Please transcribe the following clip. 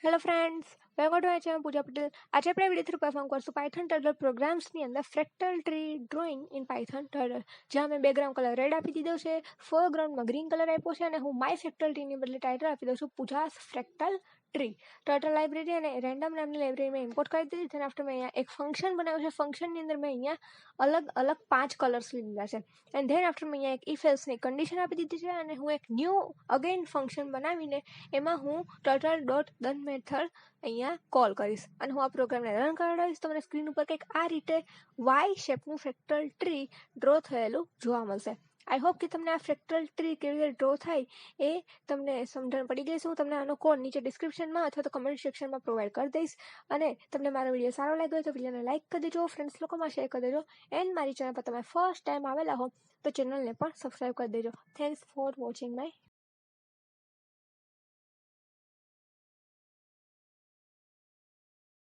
Hello friends, welcome to my channel Pooja Patel. આજે આપણે video through perform કરશું પાયથન ટર્ટલ પ્રોગ્રામ્સની અંદર fractal tree drawing in Python turtle. જ્યાં મેં બેકગ્રાઉન્ડ કલર રેડ આપી દીધો છે, ફોરગ્રાઉન્ડમાં ગ્રીન કલર આપ્યો છે અને હું માય ફ્રેક્ટલ ટ્રીની બદલે ટાઇટલ આપી દઉં છું પૂજાસ ફ્રેક્ટલ ટ્રી. ટર્ટલ લાઇબ્રેરી અને રેન્ડમ નામની લાઇબ્રેરી મેં ઇમ્પોર્ટ કરી દીધી. તેના આફ્ટર મેં અહીંયા એક ફંક્શન બનાવ્યું છે. ફંક્શનની અંદર મેં અહીંયા અલગ અલગ 5 કલર્સ લીધા છે એન્ડ ધેન આફ્ટર મેં અહીંયા એક ઇફ એલ્સની કન્ડિશન આપી દીધી છે અને હું એક ન્યૂ અગેન ફંક્શન બનાવીને એમાં હું ટર્ટલ ડોટ ડન મેથડ અહીંયા કોલ કરીશ અને હું આ પ્રોગ્રામને રન કરાવીશ. તમને સ્ક્રીન ઉપર કંઈક આ રીતે વાય શેપનું ફ્રેક્ટલ ટ્રી ડ્રો થયેલું જોવા મળશે. આઈ હોપ કે તમને આ ફ્રેક્ટલ ટ્રી કેવી રીતે ડ્રો થાય એ તમને સમજણ પડી ગઈ છે. હું તમને આનો કોડ નીચે ડિસ્ક્રિપ્શનમાં અથવા તો કમેન્ટ સેક્શનમાં પ્રોવાઈડ કરી દઈશ. અને તમને મારો વિડીયો સારો લાગ્યો હોય તો વિડીયોને લાઇક કરી દેજો, ફ્રેન્ડ્સ લોકોમાં શેર કરી દેજો એન્ડ મારી ચેનલ પર તમે ફર્સ્ટ ટાઈમ આવેલા હો તો ચેનલને પણ સબસ્ક્રાઈબ કરી દેજો. Thanks for watching my